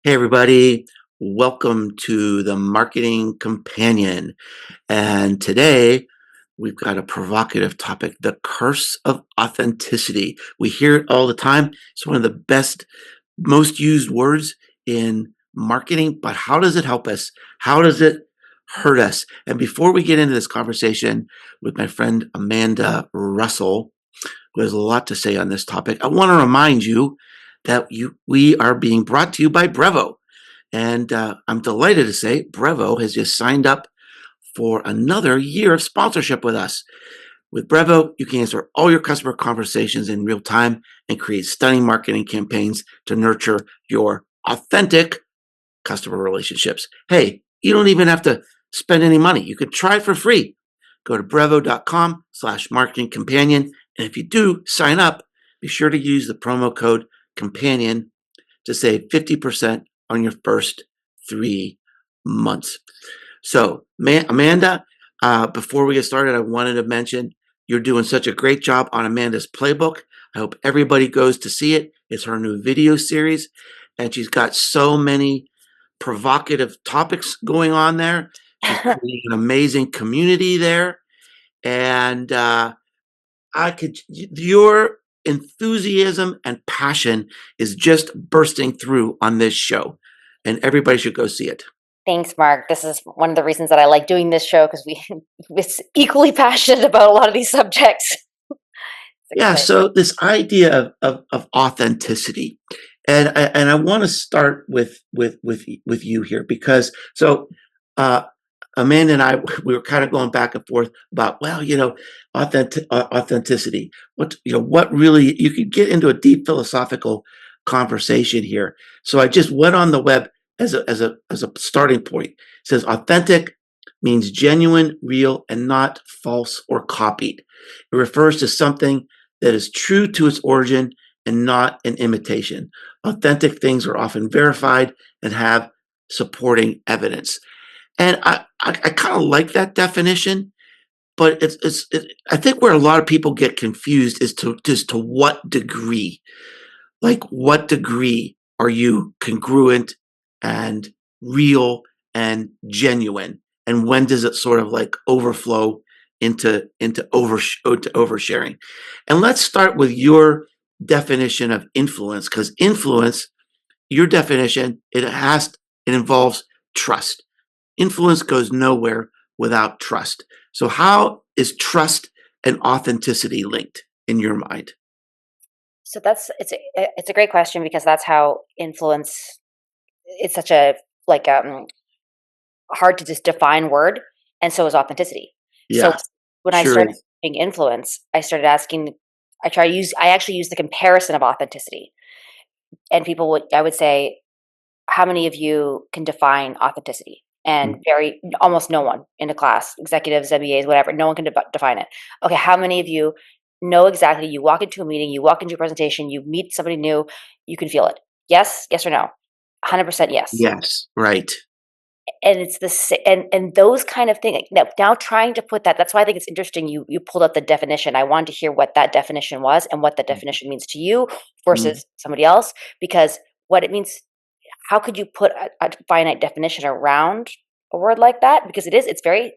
Hey, everybody. Welcome to the Marketing Companion. And today we've got a provocative topic, the curse of authenticity. We hear it all the time. It's one of the best, most used words in marketing, but how does it help us? How does it hurt us? And before we get into this conversation with my friend Amanda Russell, who has a lot to say on this topic, I want to remind you that we are being brought to you by Brevo. And I'm delighted to say Brevo has just signed up for another year of sponsorship with us. With Brevo, you can answer all your customer conversations in real time and create stunning marketing campaigns to nurture your authentic customer relationships. Hey, you don't even have to spend any money. You could try it for free. Go to brevo.com/marketing companion. And if you do sign up, be sure to use the promo code companion to save 50% on your first 3 months. So, Amanda, before we get started, I wanted to mention you're doing such a great job on Amanda's playbook. I hope everybody goes to see it. It's her new video series, and she's got so many provocative topics going on there. She's creating an amazing community there, and your enthusiasm and passion is just bursting through on this show, and everybody should go see it. Thanks, Mark. This is one of the reasons that I like doing this show because we it's equally passionate about a lot of these subjects. It's Yeah, exciting. so this idea of authenticity, and I want to start with you here because uh, Amanda and I we were kind of going back and forth about authenticity. What really you could get into a deep philosophical conversation here. So I just went on the web as a starting point. It says authentic means genuine, real, and not false or copied. It refers to something that is true to its origin and not an imitation. Authentic things are often verified and have supporting evidence. And I kind of like that definition, but I think where a lot of people get confused is to what degree. Like, what degree are you congruent and real and genuine? And when does it sort of like overflow into oversharing? And let's start with your definition of influence, because influence, your definition, it involves trust. Influence goes nowhere without trust. So how is trust and authenticity linked in your mind? So it's a great question because that's how influence. It's such a like hard to just define word, and so is authenticity. So Yeah, when I sure started is. doing influence, I started asking. I actually use the comparison of authenticity, and I would say, how many of you can define authenticity? And almost no one in the class, executives, MBAs, whatever, no one can define it. Okay, how many of you know exactly? You walk into a meeting, you walk into a presentation, you meet somebody new, you can feel it. Yes or no? 100% yes. Yes, right. And it's and those kind of things. Now trying to put that. That's why I think it's interesting. You pulled up the definition. I wanted to hear what that definition was and what the definition means to you Mhm. versus somebody else, because what it means, how could you put a finite definition around a word like that? Because it's very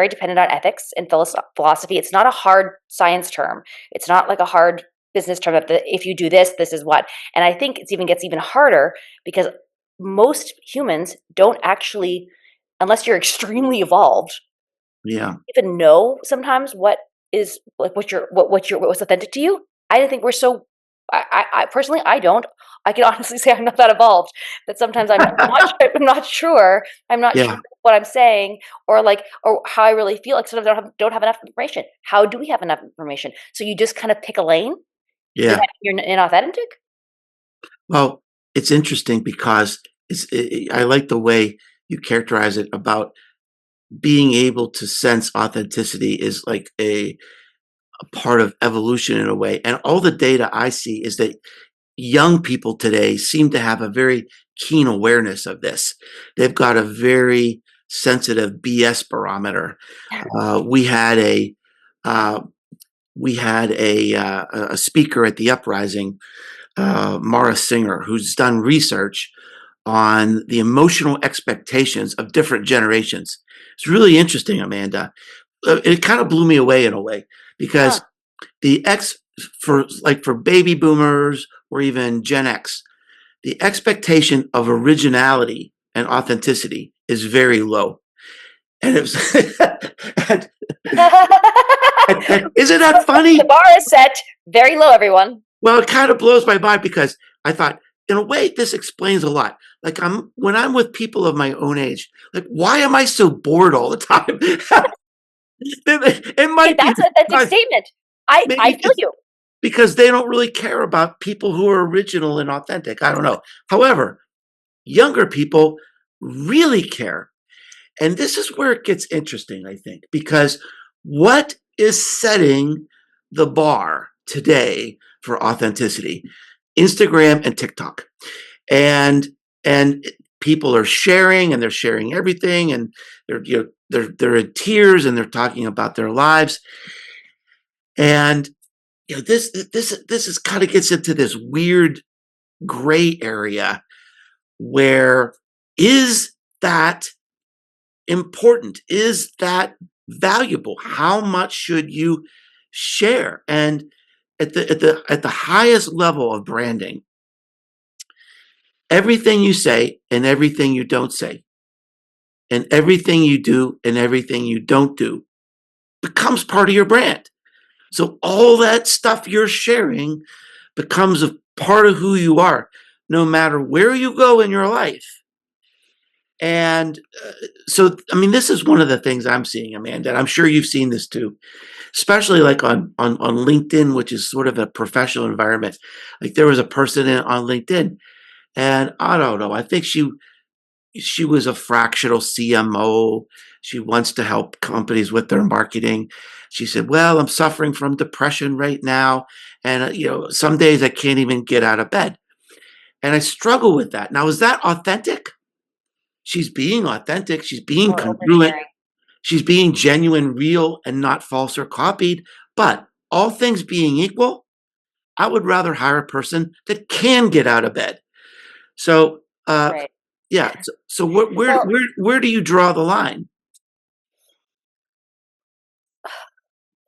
dependent on ethics and philosophy. It's not a hard science term. It's not like a hard business term that if you do this, this is what. And I think it even gets even harder because most humans don't actually, unless you're extremely evolved, Yeah, even know sometimes what is like what's authentic to you. I didn't think we're so. I personally, I don't. I can honestly say I'm not that evolved. That sometimes I'm not sure. I'm not sure yeah, what I'm saying, or how I really feel. Like sometimes I don't have enough information. How do we have enough information? So you just kind of pick a lane. Does yeah. that mean you're inauthentic? Well, it's interesting because I like the way you characterize it about being able to sense authenticity is like a part of evolution in a way. And all the data I see is that young people today seem to have a very keen awareness of this. They've got a very sensitive BS barometer. Uh, we had a uh, we had a speaker at the uprising, Mara Singer, who's done research on the emotional expectations of different generations. It's really interesting, Amanda. It kind of blew me away in a way because Huh. the X for baby boomers or even Gen X, the expectation of originality and authenticity is very low. And it was, and, and isn't that The funny? bar is set very low, everyone. Well, it kind of blows my mind because I thought, in a way, this explains a lot. Like when I'm with people of my own age, like why am I so bored all the time? It Hey, might be that's an authentic because statement. I maybe feel it's you. because they don't really care about people who are original and authentic. I don't know. However, younger people really care. And this is where it gets interesting, I think, because what is setting the bar today for authenticity? Instagram and TikTok. And and people are sharing and they're sharing everything and they're in tears and they're talking about their lives. And this is kind of gets into this weird gray area where is that important? Is that valuable? How much should you share? And at the highest level of branding, everything you say and everything you don't say, and everything you do and everything you don't do becomes part of your brand. So all that stuff you're sharing becomes a part of who you are, no matter where you go in your life. And so, I mean, this is one of the things I'm seeing, Amanda, and I'm sure you've seen this too, especially like on LinkedIn, which is sort of a professional environment. Like there was a person on LinkedIn, and I don't know, I think she was a fractional CMO. She wants to help companies with their marketing. She said, "Well, I'm suffering from depression right now, and some days I can't even get out of bed." And I struggle with that. Now, is that authentic? She's being authentic. She's being Or congruent. oversharing. She's being genuine, real, and not false or copied. But all things being equal, I would rather hire a person that can get out of bed. So, Right. yeah. So where Well, where where do you draw the line?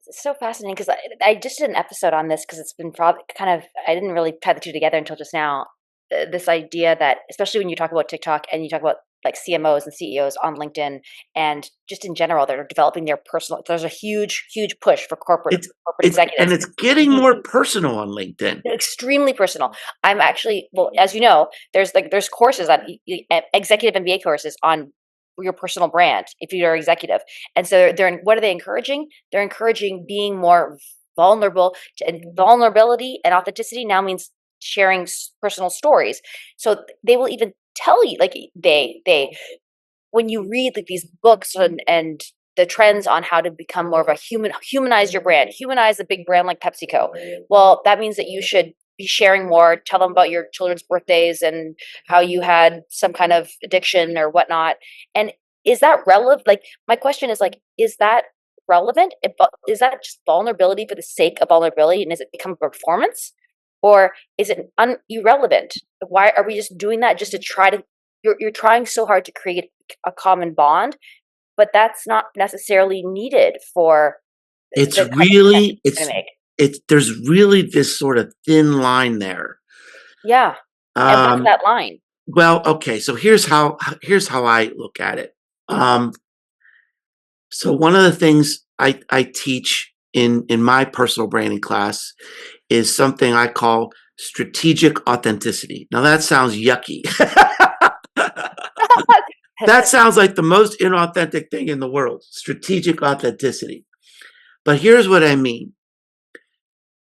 it's so fascinating because I just did an episode on this because it's been probably kind of I didn't really tie the two together until just now. This idea that especially when you talk about TikTok and you talk about like CMOs and CEOs on LinkedIn and just in general, they're developing their personal. There's a huge push for It's corporate it's and executives it's to getting be more personal on LinkedIn. extremely personal. I'm actually, well, as you know, there's courses on executive MBA courses on your personal brand if you're executive. And so what are they encouraging? They're encouraging being more vulnerable, and vulnerability and authenticity now means sharing personal stories. So they will even tell you like they when you read like these books and the trends on how to become more of a humanize your brand, humanize a big brand like PepsiCo. Well, that means that you should be sharing more, tell them about your children's birthdays and how you had some kind of addiction or whatnot. And is that relevant? Like, my question is like, is that relevant? Is that just vulnerability for the sake of vulnerability? And does it become a performance? Or is it irrelevant? Why are we just doing that just to try to you're trying so hard to create a common bond, but that's not necessarily needed for It's the kind of content really you're it's gonna make. it's there's really this sort of thin line there. Yeah. And what's Um, that line? well, okay, so here's how I look at it. Um, so one of the things I teach in my personal branding class is something I call strategic authenticity. Now that sounds yucky. That sounds like the most inauthentic thing in the world, strategic authenticity. But here's what I mean.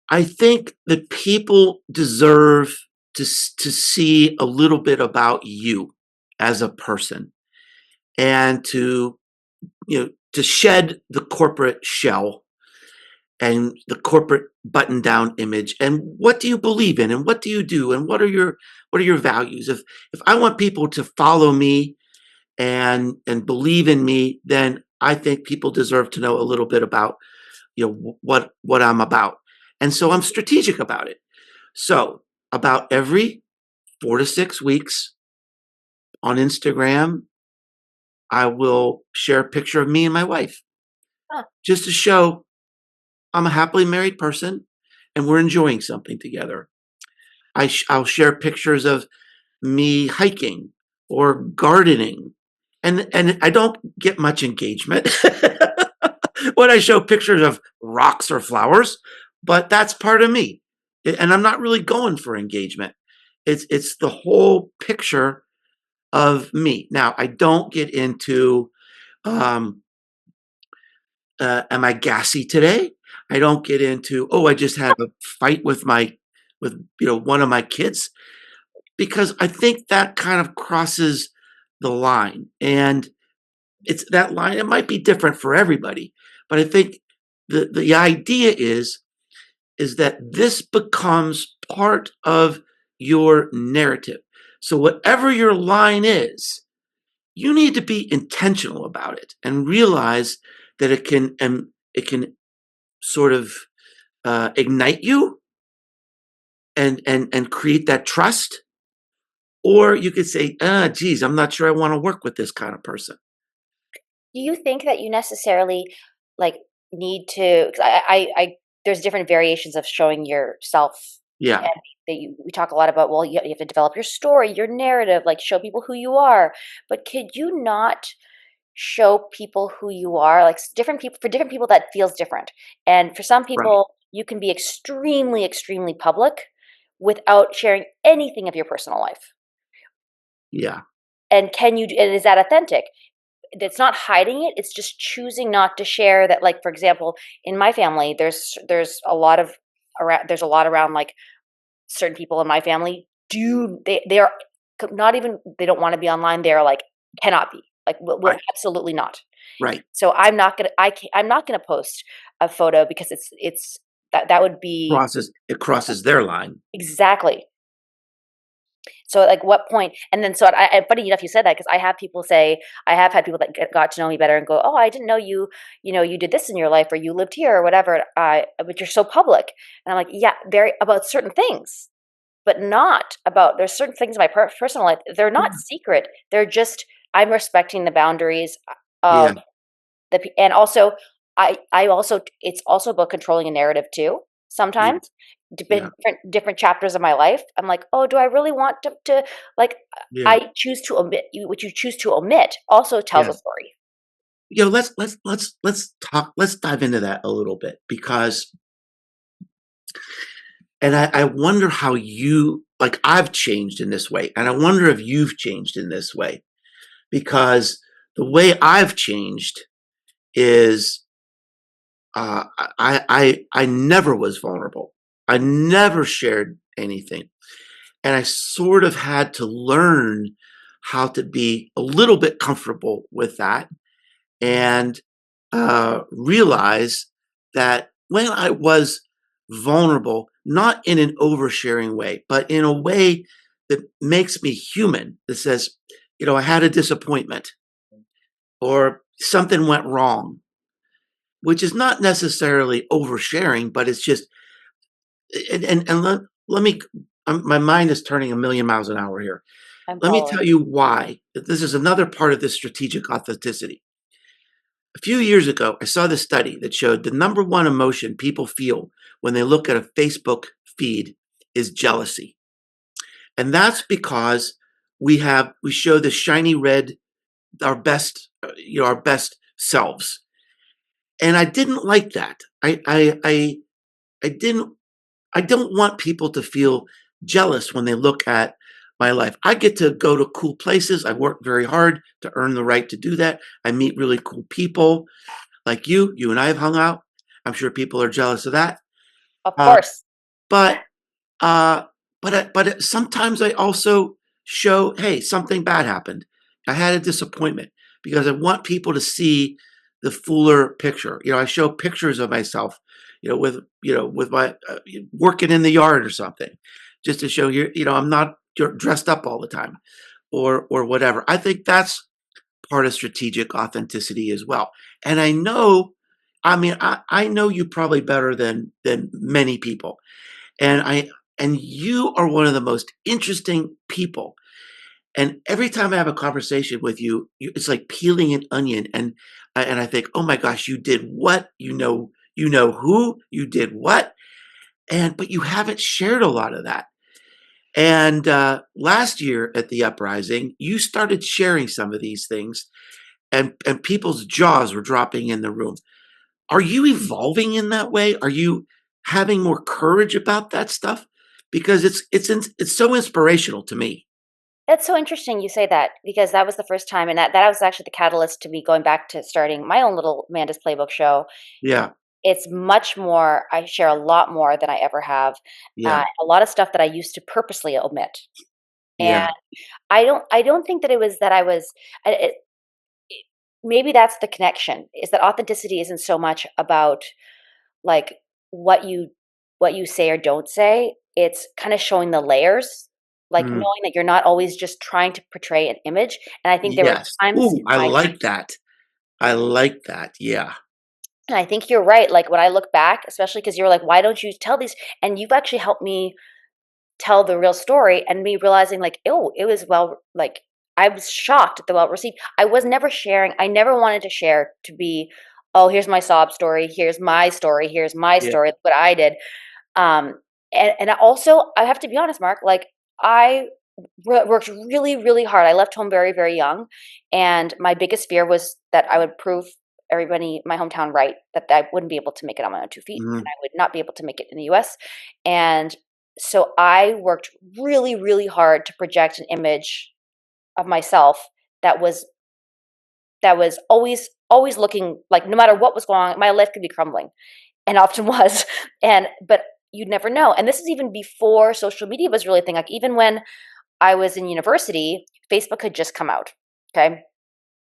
I think that people deserve to see a little bit about you as a person and to shed the corporate shell and the corporate button down image and what do you believe in and what do you do and what are your values. If I want people to follow me and believe in me, then I think people deserve to know a little bit about what I'm about. And so I'm strategic about it. So about every 4 to 6 weeks, on Instagram, I will share a picture of me and my wife Huh. just to show I'm a happily married person and we're enjoying something together. I'll share pictures of me hiking or gardening, and I don't get much engagement when I show pictures of rocks or flowers, but that's part of me, and I'm not really going for engagement. It's the whole picture of me. Now I don't get into um, am I gassy today? I don't get into, oh, I just had a fight with one of my kids, because I think that kind of crosses the line. And it's that line, it might be different for everybody, but I think the idea is that this becomes part of your narrative. So whatever your line is, you need to be intentional about it and realize that it can sort of ignite you and create that trust, or you could say, geez, I'm not sure I want to work with this kind of person. Do you think that you necessarily, like, need to 'cause I there's different variations of showing yourself, Yeah, and we talk a lot about, well, you have to develop your story, your narrative, like, show people who you are, but could you not show people who you are? Like, different people, for different people, that feels different, and for some right. people, you can be extremely, extremely public without sharing anything of your personal life, Yeah, and and is that authentic? It's not hiding it, it's just choosing not to share that. Like, for example, in my family, there's a lot of around, like, certain people in my family do they are not even, they don't wanna be online, they're like, cannot be, like, will right, absolutely not. right. So I'm not gonna post a photo because it's that would be It crosses their line. exactly. So, like, what point? And then, so and funny enough, you said that, because I have had people that got to know me better and go, "Oh, I didn't know you. You know, you did this in your life, or you lived here, or whatever. But you're so public." And I'm like, "Yeah, very about certain things, but not about. There's certain things in my personal life. They're not Yeah, secret. They're just, I'm respecting the boundaries yeah, of and also, I also, it's also about controlling a narrative too, yeah, sometimes. yeah, Different chapters of my life, I'm like, "Oh, do I really want to," like, yeah, I choose to omit you. What you choose to omit also tells a yes. story. Let's dive into that a little bit, because, and I wonder how I've changed in this way, and I wonder if you've changed in this way, because the way I've changed is I never was vulnerable. I never shared anything. And I sort of had to learn how to be a little bit comfortable with that, and realize that when I was vulnerable, not in an oversharing way, but in a way that makes me human, that says, I had a disappointment or something went wrong, which is not necessarily oversharing, but it's just, and let me, my mind is turning a million miles an hour here. I'm Let me following. tell you why. This is another part of this strategic authenticity. A few years ago, I saw this study that showed the number one emotion people feel when they look at a Facebook feed is jealousy. And that's because we show the shiny red, our best, our best selves. And I didn't like that. I didn't I don't want people to feel jealous when they look at my life. I get to go to cool places. I work very hard to earn the right to do that. I meet really cool people like you. You and I have hung out. I'm sure people are jealous of that. Of Uh, course. but uh, sometimes I also show, hey, something bad happened. I had a disappointment, because I want people to see the fuller picture. I show pictures of myself, with my working in the yard or something, just to show you, I'm not dressed up all the time, or whatever. I think that's part of strategic authenticity as well. And I know you probably better than many people, and you are one of the most interesting people. And every time I have a conversation with you, it's like peeling an onion, and I think, oh my gosh, you did what? You know who? You did what? And but you haven't shared a lot of that. And last year at the uprising, you started sharing some of these things, and people's jaws were dropping in the room. Are you evolving in that way? Are you having more courage about that stuff? Because it's so inspirational to me. That's so interesting you say that because that was the first time, and that was actually the catalyst to me going back to starting my own little Amanda's Playbook show. Yeah, It's much more I share a lot more than I ever have, yeah, a lot of stuff that I used to purposely omit, and yeah, I don't think that it was that I was I it maybe that's the connection, is that authenticity isn't so much about, like, what you what you say or don't say, it's kinda showing the layers, like, mm, knowing that you're not always just trying to portray an image, and I think there were yes. times Ooh, in I my like that. I like that. Yeah, and I think you're right, like, when I look back, especially because 'cause you're like, "Why don't you tell these?" And you've actually helped me tell the real story and me realizing like, "Oh, it was well," like, I was shocked at the well received. I was never sharing I never wanted to share to be, "Oh, here's my sob story, here's my yeah, story, look what I did." Um, and I also I have to be honest, Mark, like, I worked really, really hard. I left home very, very young, and my biggest fear was that I would prove everybody in my hometown right, that I wouldn't be able to make it on my own 2 feet, and mhm, I would not be able to make it in the US, and so I worked really, really hard to project an image of myself that was always looking like no matter what was going on, my life could be crumbling, and often was, and but you'd never know, and this is even before social media was really a thing, like, even when I was in university, Facebook had just come out, okay?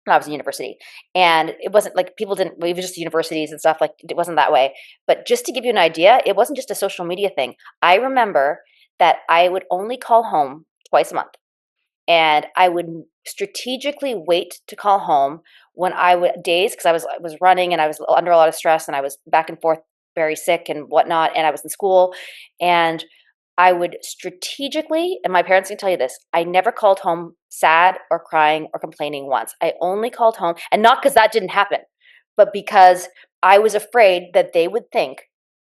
When I was in university, and it wasn't like people didn't well, even just universities and stuff, like, it wasn't that way, but just to give you an idea, it wasn't just a social media thing. I remember that I would only call home twice a month, and I would strategically wait to call home when I would days because I was running and I was under a lot of stress and I was back and forth very sick and whatnot, and I was in school, and I would strategically, and my parents can tell you this, I never called home sad or crying or complaining once. I only called home, and not because that didn't happen, but because I was afraid that they would think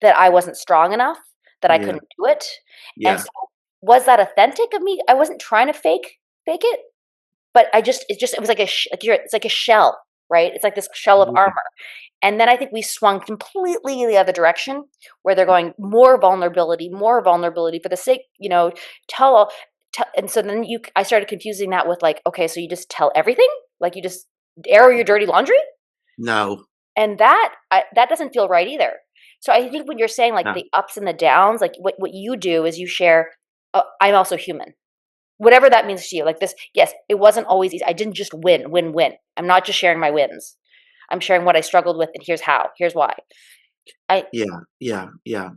that I wasn't strong enough, that I yeah, couldn't do it. And yeah, so, was that authentic of me? I wasn't trying to fake it, but it was like it's like a shell, right? It's like this shell of yeah, armor. And then I think we swung completely the other direction where they're going more vulnerability for the sake, tell all and so then I started confusing that with like, okay, so you just tell everything? Like you just air your dirty laundry? no, And that doesn't feel right either. So I think when you're saying like no, the ups and the downs, like what you do is you share, I'm also human. Whatever that means to you. Like this, yes, it wasn't always easy. I didn't just win. I'm not just sharing my wins. I'm sharing what I struggled with and here's how. Here's why. I yeah, yeah, yeah,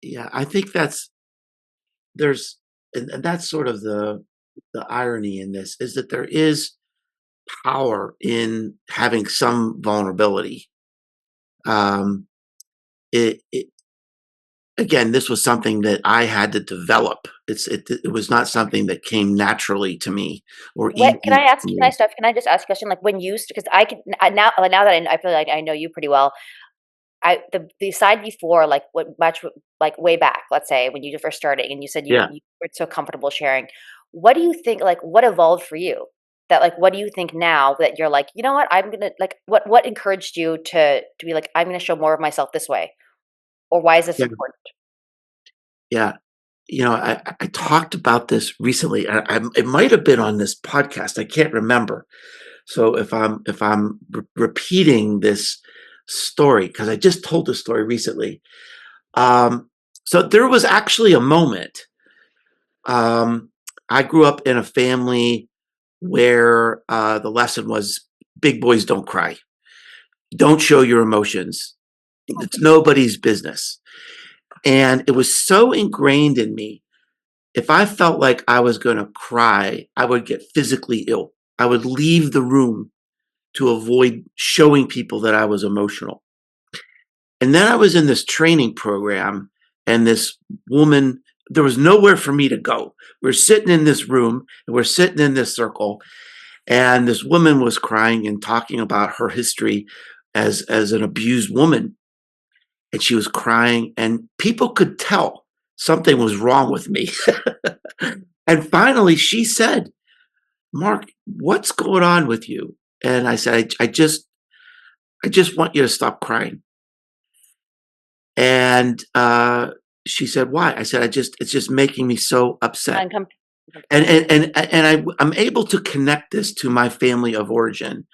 yeah. I think there's and that's sort of the irony in this is that there is power in having some vulnerability. Um, it again, this was something that I had to develop. It was not something that came naturally to me or What can easy I ask? to Can I me. stop? Can I just ask a question? Like when you, because I can now that I feel like I know you pretty well. The side before, like what much like way back, let's say when you were first starting, and you said Yeah, you were so comfortable sharing. What do you think? Like what evolved for you? That like what do you think now that you're like, you know what? I'm gonna like what encouraged you to be like I'm gonna show more of myself this way, or why is this yeah, important? yeah. I talked about this recently. It might have been on this podcast. I can't remember. So if I'm repeating this story because I just told this story recently. So there was actually a moment. Um, I grew up in a family where the lesson was big boys don't cry. Don't show your emotions. It's nobody's business. And it was so ingrained in me. If I felt like I was going to cry, I would get physically ill. I would leave the room to avoid showing people that I was emotional. And then I was in this training program, and this woman there was nowhere for me to go. We're sitting in this room and we're sitting in this circle, and this woman was crying and talking about her history as an abused woman, and she was crying, and people could tell something was wrong with me. And finally, she said, "Mark, what's going on with you?" And I said, I just want you to stop crying." And she said, "Why?" I said, it's just making me so upset." Uncom I'm able to connect this to my family of origin,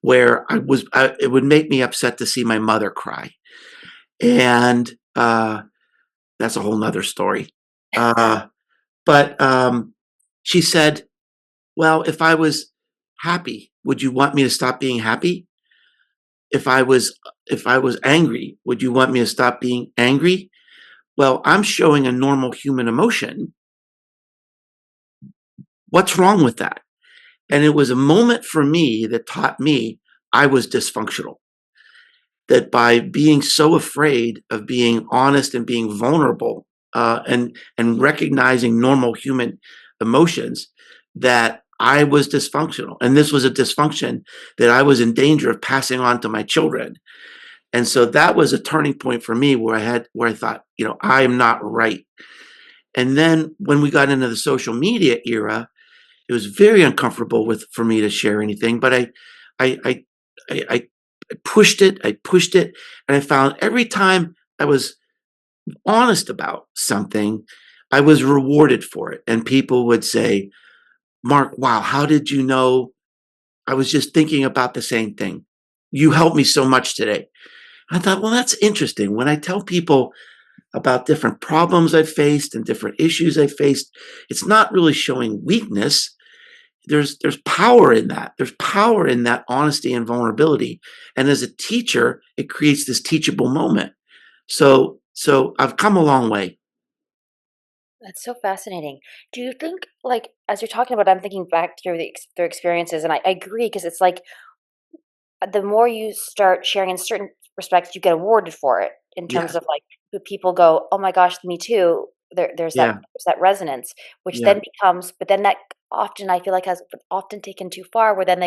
where it would make me upset to see my mother cry, and that's a whole nother story. Uh, but she said, "Well, happy, would you want me to stop being happy? If I was if I was angry, would you want me to stop being angry? Well, I'm showing a normal human emotion. What's wrong with that?" And it was a moment for me that taught me I was dysfunctional. That by being so afraid of being honest and being vulnerable, and recognizing normal human emotions, that I was dysfunctional, and this was a dysfunction that I was in danger of passing on to my children. And so that was a turning point for me, where I thought, I am not right. And then when we got into the social media era, it was very uncomfortable for me to share anything, but I I I I pushed it, and I found every time I was honest about something, I was rewarded for it. And people would say, "Mark, wow, how did you know? I was just thinking about the same thing. You helped me so much today." I thought, well, that's interesting. When I tell people about different problems I faced and different issues I faced, it's not really showing weakness. There's power in that. There's power in that honesty and vulnerability. And as a teacher, it creates this teachable moment. So I've come a long way. That's so fascinating. Do you think, like, as you're talking about, I'm thinking back through their experiences, and I agree because it's like the more you start sharing in certain respects, you get awarded for it in Yeah. terms of like the people go, "Oh my gosh, me too." Yeah. There's that resonance, which Yeah. then becomes, but then that often I feel like has been often taken too far, where then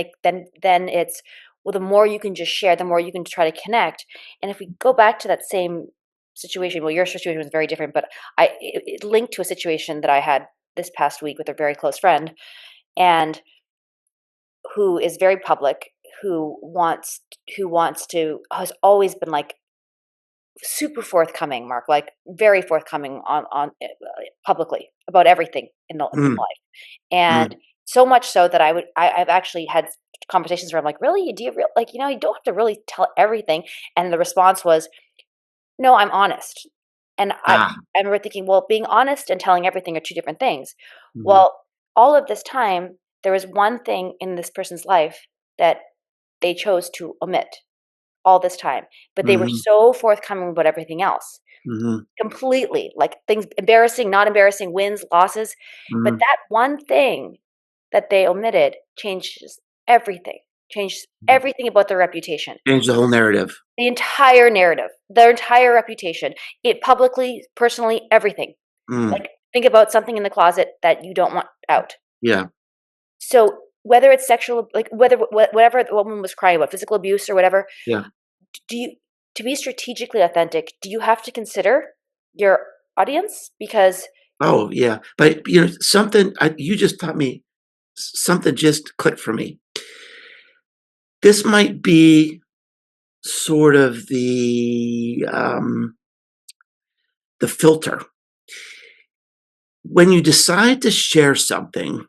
it's, well, the more you can just share, the more you can try to connect. And if we go back to that same situation, well, your situation was very different, but it linked to a situation that I had this past week with a very close friend, and who is very public, who wants to has always been, like, super forthcoming, Mark, like, very forthcoming publicly about everything in Mm, life, and mm, so much so that I've actually had conversations where I'm like, "Really? Do you real like, you don't have to really tell everything," and the response was, "No, I'm honest." And ah, I remember thinking, "Well, being honest and telling everything are 2 different things." mhm, Well, all of this time, there was one thing in this person's life that they chose to omit all this time, but they were mhm, so forthcoming about everything else, mhm, completely, like, things embarrassing, not embarrassing, wins, losses, but mhm, that one thing that they omitted changed mhm. everything about their reputation. Change the whole narrative. The entire narrative, their entire reputation, it publicly, personally, everything. Mm, Like, think about something in the closet that you don't want out. yeah, So, whether it's sexual, like, whatever the woman was crying about, physical abuse or whatever, yeah. do you to be strategically authentic, do you have to consider your audience? Because Oh, yeah. But something you just taught me. Something just clicked for me. This might be sort of the filter. When you decide to share something,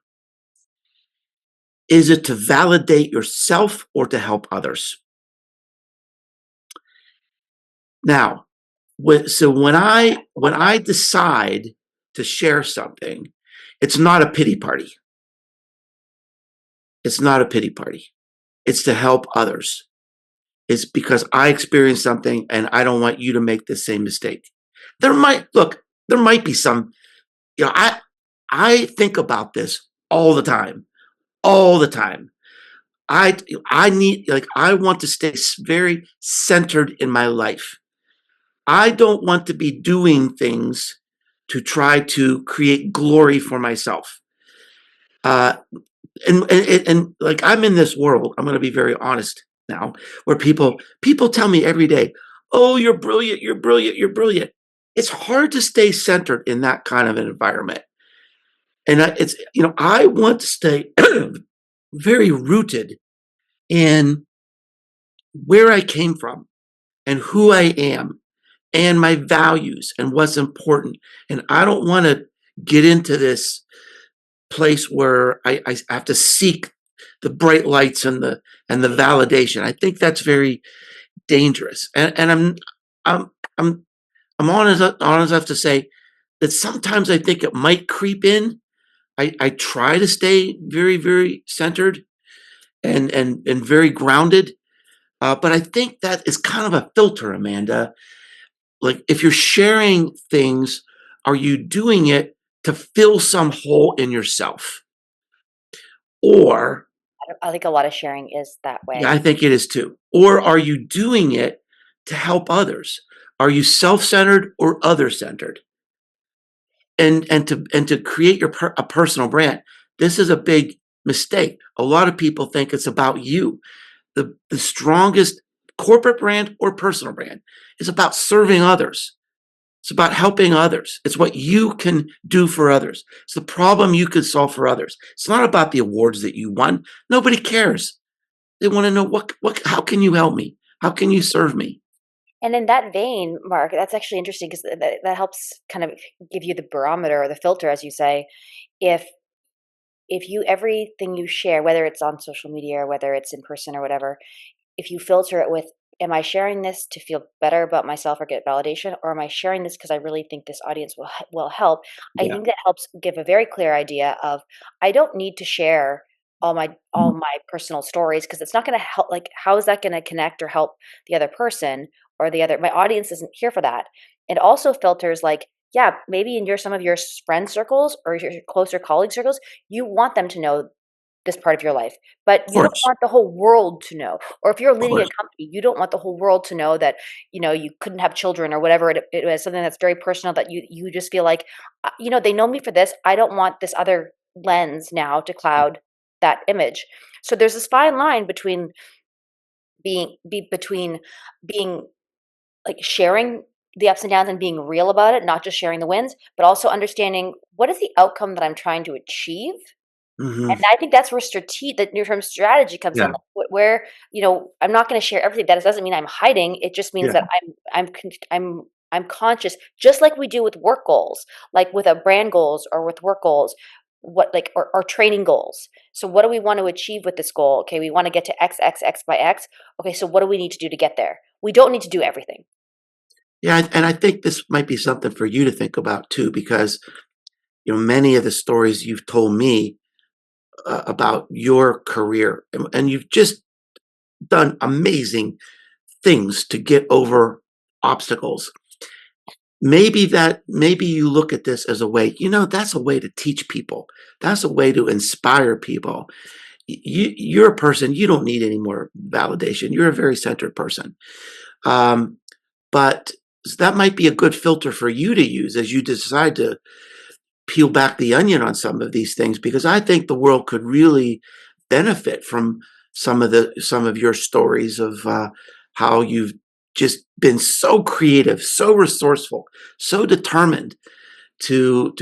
is it to validate yourself or to help others? Now, when I decide to share something, it's not a pity party. It's not a pity party. It's to help others. It's because I experienced something and I don't want you to make the same mistake. There might be some, I think about this all the time, all the time. I I want to stay very centered in my life. I don't want to be doing things to try to create glory for myself. Uh, and like I'm in this world, I'm going to be very honest now, where people tell me every day, "Oh, you're brilliant, you're brilliant, you're brilliant." It's hard to stay centered in that kind of an environment, and it's I want to stay very rooted in where I came from and who I am and my values and what's important. And I don't want to get into this place where I have to seek the bright lights and the validation. I think that's very dangerous. And I'm I'm I'm honest enough to say that sometimes I think it might creep in. I try to stay very, very centered and very grounded. But I think that is kind of a filter, Amanda. Like if you're sharing things, are you doing it to fill some hole in yourself? Or, I think a lot of sharing is that yeah, I way. think it is too. Or are you doing it to help others? Are you self-centered or other-centered? And to create a personal brand, this is a big mistake. A lot of people think it's about you. The strongest corporate brand or personal brand is about serving others. It's about helping others. It's what you can do for others. It's the problem you can solve for others. It's not about the awards that you won. Nobody cares. They want to know how can you help me? How can you serve me? And in that vein, Mark, that's actually interesting because that helps kind of give you the barometer or the filter, as you say. If you everything you share, whether it's on social media or whether it's in person or whatever, if you filter it with, am I sharing this to feel better about myself or get validation, or am I sharing this because I really think this audience will help? I Yeah. think that helps give a very clear idea of, I don't need to share all my personal stories because it's not going to help. Like, how is that going to connect or help the other person, or the other, my audience isn't here for that. It also filters, like, yeah, maybe in some of your friend circles or your closer colleague circles, you want them to know this part of your life, but Of you don't course. want the whole world to know. Or if you're Of leading a course. company, you don't want the whole world to know that, you couldn't have children or whatever it was, something that's very personal that you just feel like, they know me for this. I don't want this other lens now to cloud that image. So there's this fine line between being, like, sharing the ups and downs and being real about it, not just sharing the wins, but also understanding what is the outcome that I'm trying to achieve. Hmm. And I think that's where the near-term strategy comes in, Yeah. like, where, I'm not gonna share everything. That doesn't mean I'm hiding. It just means Yeah. that I'm conscious, just like we do with work goals, like with a brand goals or with work goals, what, like, or training goals. So what do we want to achieve with this goal? Okay, we want to get to X, X, X by X. Okay, so what do we need to do to get there? We don't need to do everything. Yeah. And I think this might be something for you to think about too, because many of the stories you've told me about your career, and you've just done amazing things to get over obstacles. Maybe you look at this as a way, that's a way to teach people. That's a way to inspire people. You're a person, you don't need any more validation. You're a very centered person. Um, but that might be a good filter for you to use as you decide to peel back the onion on some of these things, because I think the world could really benefit from some of your stories of how you've just been so creative, so resourceful, so determined to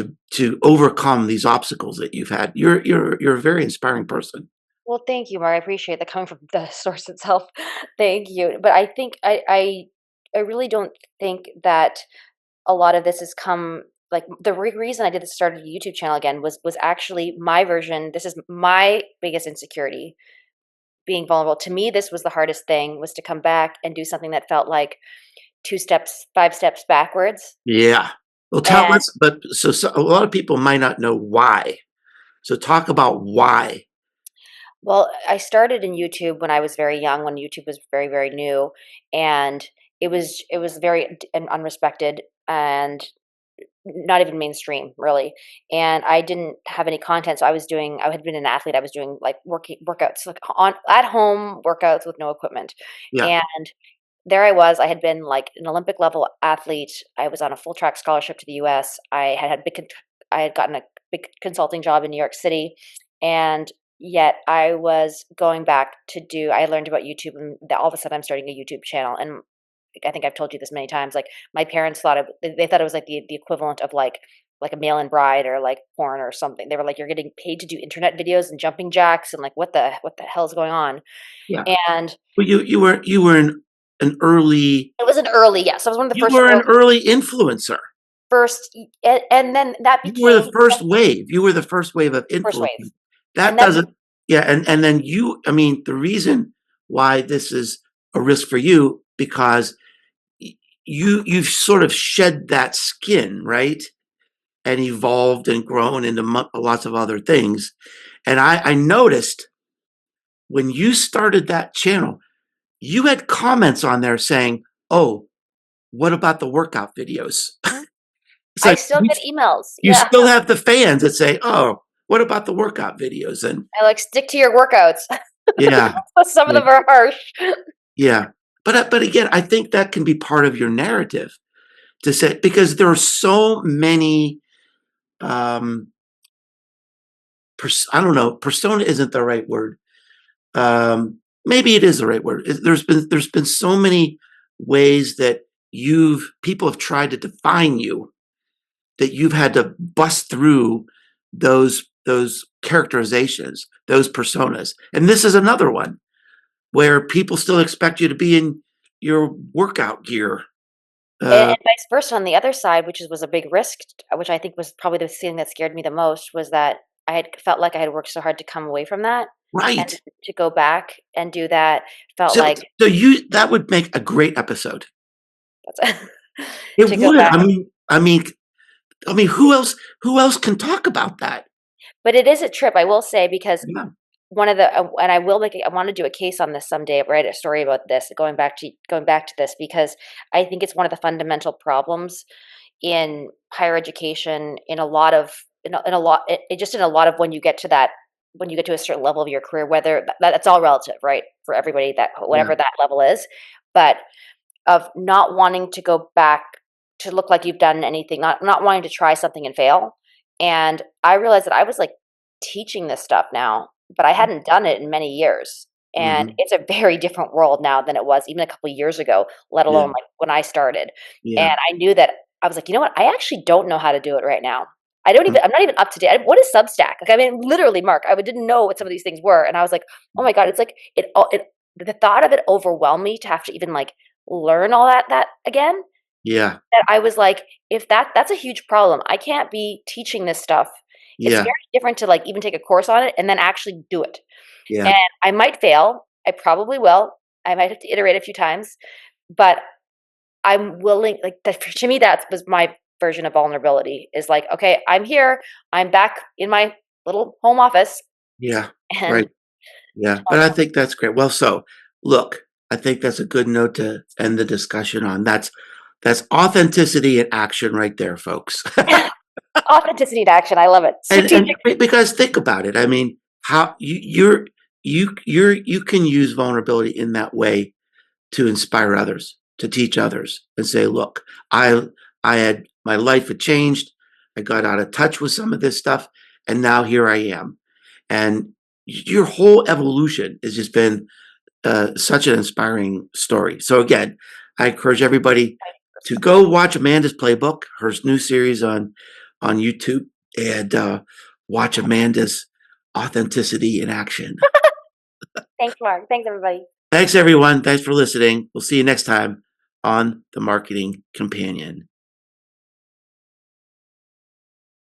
overcome these obstacles that you've had. You're a very inspiring person. Well, thank you, Mark. I appreciate that coming from the source itself. Thank you. But I think I really don't think that a lot of this has come, like, the reason I did this, started a YouTube channel again, was actually my version. This is my biggest insecurity, being vulnerable. To me, this was the hardest thing, was to come back and do something that felt like 5 steps backwards. Yeah. Well, tell And us, but so a lot of people might not know why. So talk about why. well, I started in YouTube when I was very young, when YouTube was very, very new, and it was very and unrespected, and not even mainstream, really. And I didn't have any content, so I had been an athlete. I was doing, like, workouts, like, on at home workouts with no equipment. Yeah. And there I was. I had been like an Olympic level athlete. I was on a full track scholarship to the US. I had gotten a big consulting job in New York City, and yet I was going back to do. I learned about YouTube, and all of a sudden I'm starting a YouTube channel. And I think I've told you this many times. Like my parents thought they thought it was like the equivalent of like a mail-in bride or like porn or something. They were like, "You're getting paid to do internet videos and jumping jacks," and like, what the hell is going on? Yeah. And Well, you were an early it was an early, yes. I was one of the you first were early an early influencer. and then that You were became the first wave. You were the first wave of first wave. influencing. And That then doesn't, yeah, and then I mean, the reason why this is a risk for you because you've sort of shed that skin, right? And evolved and grown into lots of other things. And I noticed when you started that channel, you had comments on there saying, "Oh, what about the workout videos?" It's I like still get emails. you Yeah. still have the fans that say, "Oh, what about the workout videos?" And I like stick to your workouts. yeah, Some of yeah, them are harsh. yeah. But again, I think that can be part of your narrative to say because there are so many. Um, I don't know. Persona isn't the right word. Maybe it is the right word. There's been so many ways that you've people have tried to define you that you've had to bust through those characterizations, those personas. And this is another one where people still expect you to be in your workout gear. And Uh, vice versa on the other side, was a big risk, which I think was probably the thing that scared me the most, was that I had felt like I had worked so hard to come away from that, and right. to go back and do that felt So like so you that would make a great episode. that's It to go would. back. I mean, who else can talk about that? But it is a trip, I will say, because Yeah. one of the and I will make I want to do a case on this someday, write a story about this, going back to this, because I think it's one of the fundamental problems in higher education, in a lot of in a lot it just in a lot of when you get to a certain level of your career, whether that's all relative, right? For everybody, that Yeah. whatever that level is, but of not wanting to go back to look like you've done anything, not wanting to try something and fail. And I realized that I was like teaching this stuff now, but I hadn't done it in many years. And Hmm. it's a very different world now than it was even a couple of years ago, let Yeah. alone like when I started. And Yeah. I knew that I was like, you know what? I actually don't know how to do it right now. Mm. I'm not even up to date. What is Substack? Like, I mean, literally, Mark, I didn't know what some of these things were. And I was like, oh my God, it's like the thought of it overwhelmed me to have to even like learn all that again, Yeah. that I was like, if that's a huge problem. I can't be teaching this stuff. It's Yeah. very different to like even take a course on it and then actually do it. Yeah. And I might fail. I probably will. I might have to iterate a few times, but I'm willing, like that, to me, that was my version of vulnerability, is like, okay, I'm here. I'm back in my little home office Yeah. and Right. Yeah. But I think that's great. Well, so look, I think that's a good note to end the discussion on. That's authenticity in action right there, folks. authenticity to action. I love it. And Strategic. because think about it. I mean, how you can use vulnerability in that way to inspire others, to teach others, and say, "Look, I had my life had changed. I got out of touch with some of this stuff, and now here I am." And your whole evolution has just been such an inspiring story. So again, I encourage everybody to go watch Amanda's Playbook, her new series on YouTube, and watch Amanda's authenticity in action. Thanks, Mark. Thanks, everybody. Thanks, everyone. Thanks for listening. We'll see you next time on the Marketing Companion.